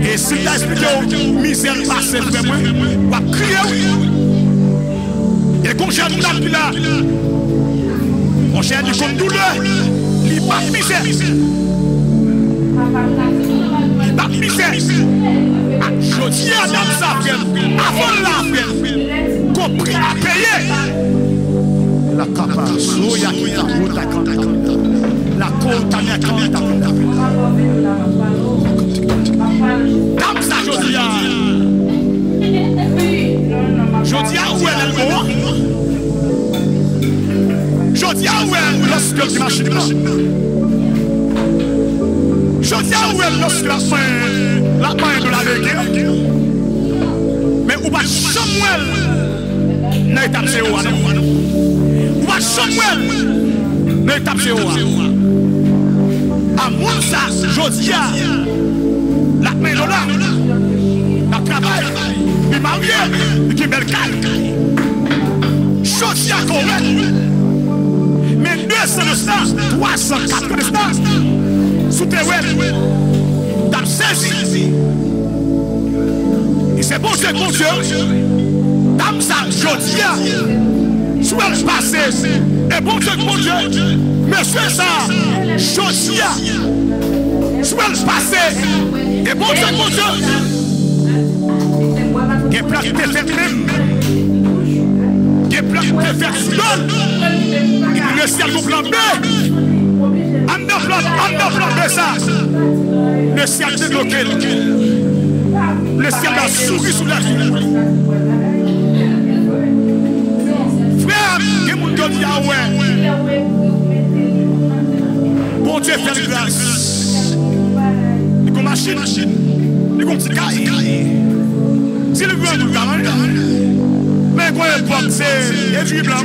Et si tu as expliqué misère passée, vraiment, tu vas crier. Et comme jeune dame qui l'a, mon cher, il compte douleur, il pas misère. Il pas misère. Je dis à Dame Safiel, avant la fête, compris à payer. La capa, soya qui t'a route à la côte à la côte. Dame ça, je dis à. Je dis à où elle est le mot. Je dis à où elle lorsque tu machines là. Je dis à où elle lorsque la main de la guerre. Mais où va Samuel n'a étape c'est où où va Samuel n'a étape c'est où à mon ça je dis à la main de la travail il marié qui belle calme je dis à correct mais 200 de ça 304 de ça sous tes web t'as saisi. Et c'est bon Dieu, mon Dieu. Dame ça, je dis, soit le passé. Et bon Dieu, mon Dieu. Monsieur ça, je dis, soit le passé. Et bon Dieu, mon Dieu. Qui place de faire même. Qui place de faire seul. Le ciel nous plan B. On ne plan B ça. Le ciel est bloqué. Le ciel a souri sous la vie. Frère, que mon Dieu dit ah ouais. Bon Dieu fait grâce. Il comme machine, il comme petit cahier. Si le grand nous garde, mais quoi époque c'est étui blanc.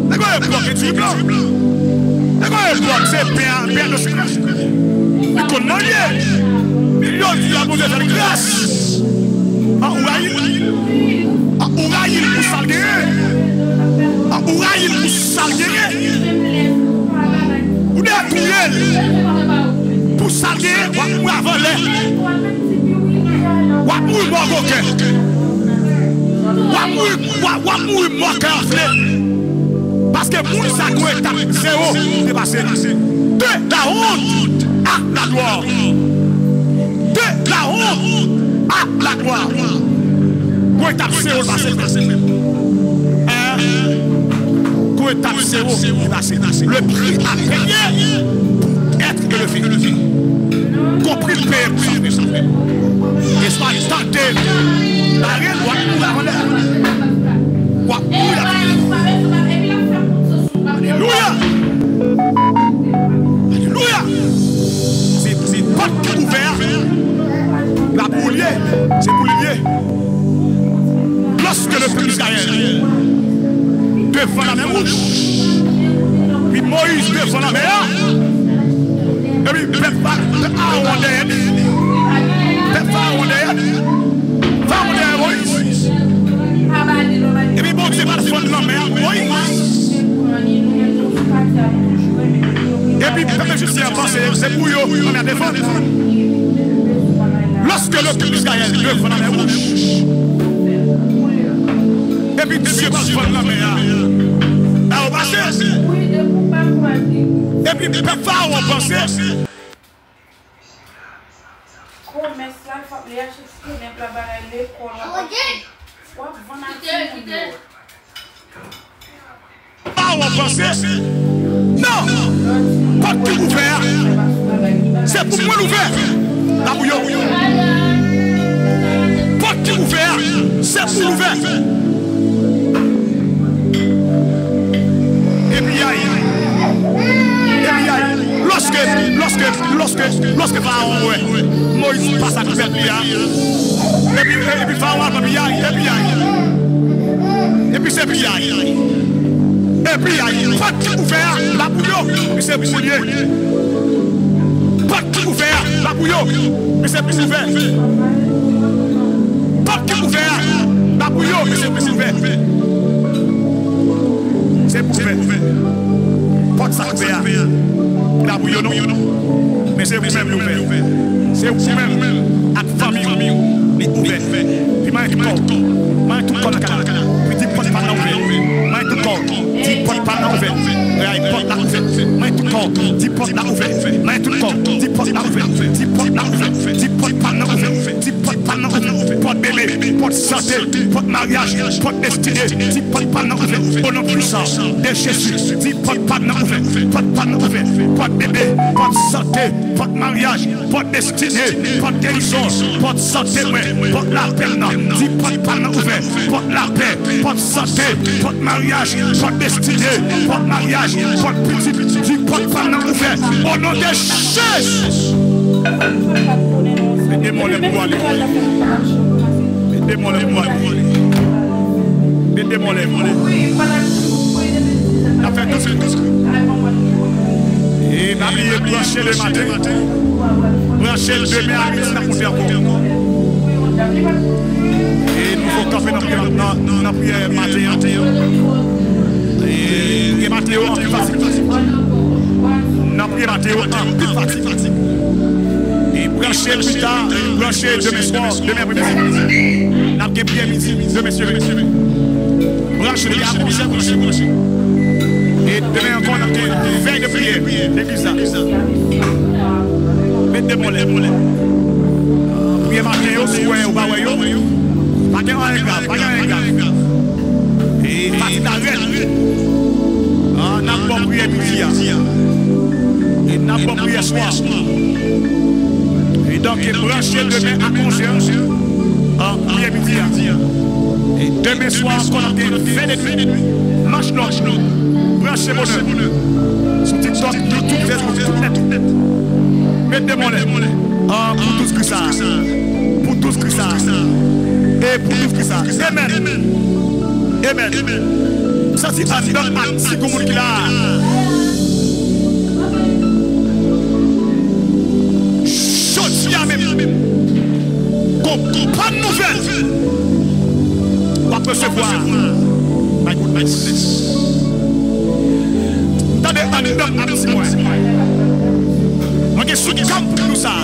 Mais quoi époque étui blanc. Mais quoi époque c'est pain de sucre. Il connaît rien. Il a bon Dieu fait grâce. À Ouraïl pour salguer. À Ouraïl pour salguer. Ou des courriels pour salguer. Ou avant l'air. Ou mourir mort coquin. Ou mourir mort carflé. Parce que pour ça qu'on est à zéro dépassé. De la honte à la gloire. De la honte à la gloire. Pour étape zéro passé. Pour étape zéro passé. Le prix à payer pour être élevé. Compris le payer pour ça. Et soit tenté. La reine doit Alléluia. Alléluia. C'est pas ouvert. La boulier, c'est pour lier. Lorsque le peuple d'Israël devant la mer rouge, puis Moïse devant la mer, et puis Pharaon derrière, Moïse, et puis bon Dieu va le fond de la mer, Moïse. Et puis, comme je suis avancé, c'est pour eux, on a défendu. Lorsque le peuple d'Israël devant la mer rouge, et puis Dieu va se la mer, là on passe. Et puis, Pharaon pensait. Pharaon pensait. Non, pas tout ouvert. C'est pour moi l'ouvert. La bouillon. Pas tout ouvert. C'est pour l'ouvert. Et puis aïe. Lorsque Pharaon Moïse passe à travers lui. Et puis Pharaon va bien aïe. Et puis c'est bien aïe. Et puis, il y a pas ouvert la bouillon, puis c'est bouillé. Porte qui ouvert, la bouillon, mais c'est plus ouvert. Porte qui ouvert, la bouillon, mais c'est plus ouvert. C'est pour ouvert. Porte ça ouvert, la bouillon non, mais c'est vous-même l'ouvert. C'est vous-même, à ta famille, les ouvert. Puis moi, tout corps, puis dis porte pas ouvert. Moi, tout corps, dis porte pas ouvert. Porte la ouverte, moi tout corps, dis porte la ouverte, moi tout corps, dis porte la ouverte, dis porte la ouverte, dis porte pas la ouverte, dis porte pas la ouverte, porte bébé, porte santé, porte mariage, porte destinée, dis porte pas la ouverte, au nom puissant de Jésus, dis porte pas la ouverte, porte pas la ouverte, porte bébé, porte santé, porte mariage, porte destinée, porte guérison, porte santé, porte la paix, dis porte pas la ouverte, porte la paix, porte santé, porte mariage, porte destinée, porte mariage. Porte petit, du porte pas ouvert. Au nom de Jésus. Mettez-moi le poids. Mettez-moi le poids. Mettez-moi le poids. La fête tout ce et ma vie est branchée le matin. Branchée le demain à midi, ça pour faire quoi? Et nous faut camper dans la prière matin. Et Mathéo en plus facile. N'a pris Mathéo en plus facile. Et brancher plus tard, brancher demain soir, demain après-midi. N'a pris bien midi, demain soir. Brancher les gars, brancher. Et demain encore, n'a pris veille de prière. L'église là. Mettez-moi les mollets. Priez Mathéo, si vous avez au bas, Mathéo en égard, pas en égard. Et facile d'arrêt. N'a pas prié midi et n'a pas prié soir. Et donc, il branché demain à conscience en prié midi. Et demain soir, qu'on a fait des nuits, marche noche, branché bonheur. Sur TikTok, YouTube, Facebook, tout net. Mettez-moi les pour tout ce que ça. Pour tout ce que ça. Et pour tout ce que ça. Amen. Amen. Ça c'est un petit comme qui là. Chaudia même. Pas de nouvelles. On va recevoir. My goodness. T'as des un petit moins. On est sous camp pour nous ça.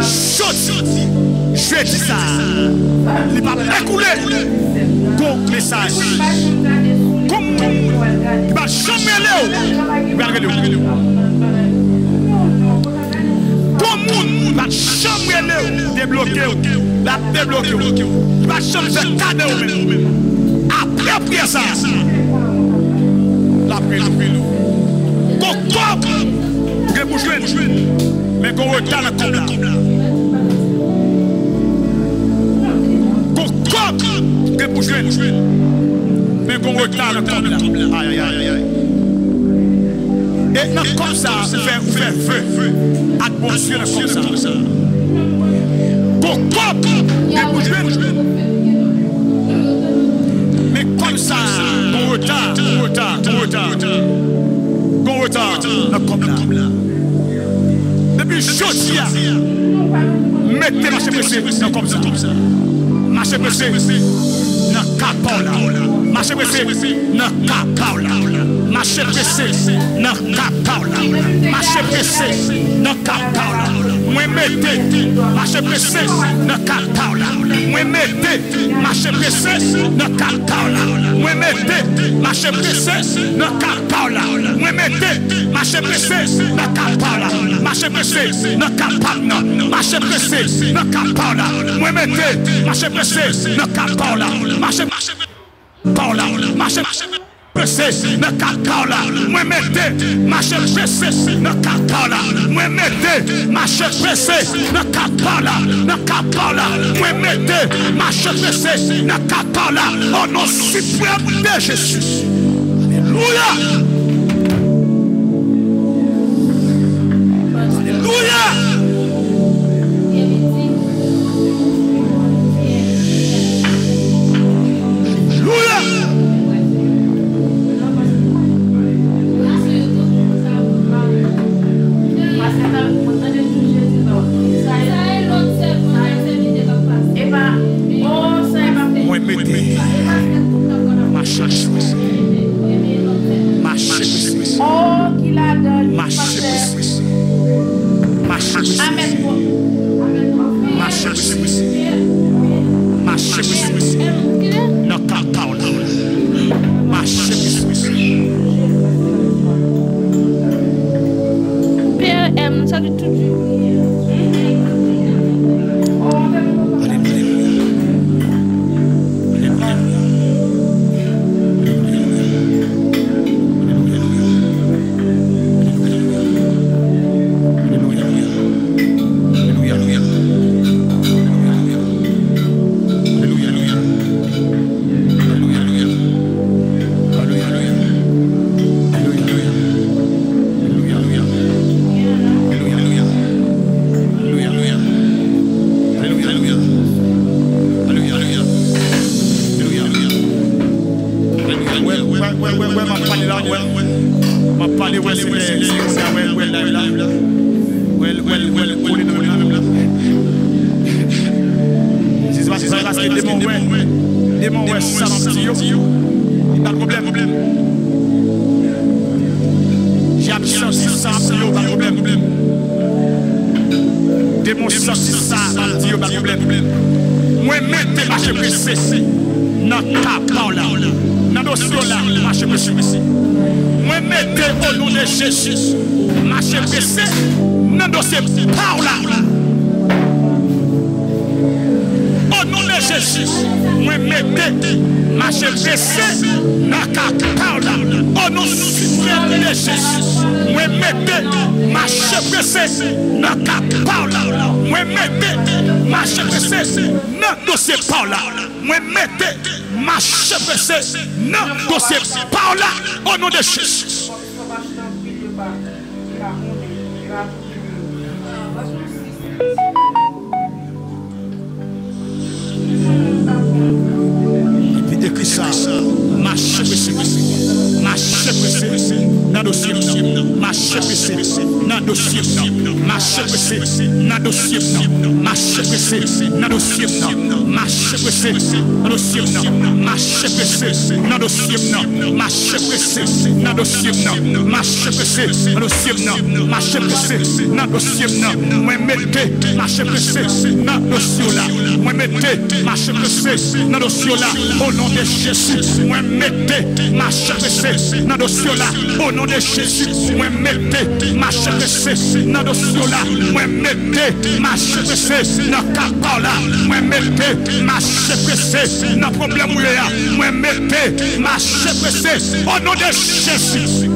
Chaudia. Je dis ça. Il va écouler. Bon message. Comme il va jamais aller. Il va regarder. Comme il va jamais aller. Débloquer. La débloquer. Il va jamais faire cadeau même. Après ça. La paix. Pourquoi? Pour jouer. Mais qu'on retard comme là. Pour jouer, mais qu'on retarde comme là. Aïe, aïe, aïe, aïe. Et non, comme ça, faire feu. Atmosphère comme ça. Qu'on coupe, mais pour jouer. Mais comme ça, qu'on retarde, comme là. Depuis jeudi, mettez ma pressé comme ça. Marchez pressé, ne capot là. Marchez pressé, ne capot là. Marchez pressé, ne capot là. Marchez pressé, ne capot là. Moi mettez, marchez pressé, ne capot là. Moi mettez, marchez pressé, ne capot là. Moi mettez, marchez pressé, ne capot là. Moi mettez, marchez pressé, ne capot là. Marchez pressé, ne capot là. Marchez pressé, ne capot là. Moi mettez, marchez pressé, ne capot là. Marchez Paula, marchez pressé, ne capot là. Moi mettez, marchez pressé, ne capot là. Moi mettez, marchez pressé, ne capot là. Ne capot là. Moi mettez, marchez pressé, ne capot là. Au nom suprême de Jésus. Alléluia. Alléluia. que démon ouais ça dans petit yo. Pas de problème. J'ai absence ça yo pas de problème. Démon sorti ça dans petit yo pas de problème. Moi mettez marcher pressé dans ta parole là. Dans dossier là marcher pressé. Moi mettez au nom de Jésus marcher pressé dans dossier parole là. Au nom de Jésus, moi mettez marcher pressé dans ta parole là. Au nom suprême de Jésus, moi mettez marcher pressé dans ta parole là. Moi mettez marcher pressé dans dossier parole là. Moi mettez marcher pressé dans dossier parole là. Au nom de Jésus. Écrit ça, marche pressé, dans dossier, marche pressé, dans dossier, marche pressé, dans dossier, marche pressé, dans dossier, marche pressé, dans dossier, marche pressé, dans dossier, marche pressé, dans dossier, marche pressé, dans dossier, marche pressé, dans dossier, moi mettez marche pressé, dans dossier là, moi mettez marche pressé, dans dossier là, au nom de Jésus, moi mettez marche pressé, dans dossier là, au nom de Jésus, moi mettez marche pressé, dans dossier là, moi mettez marche pressé, dans capa là, moi mettez marche pressé, dans problème où il y a, moi mettez marche pressé, au nom de Jésus.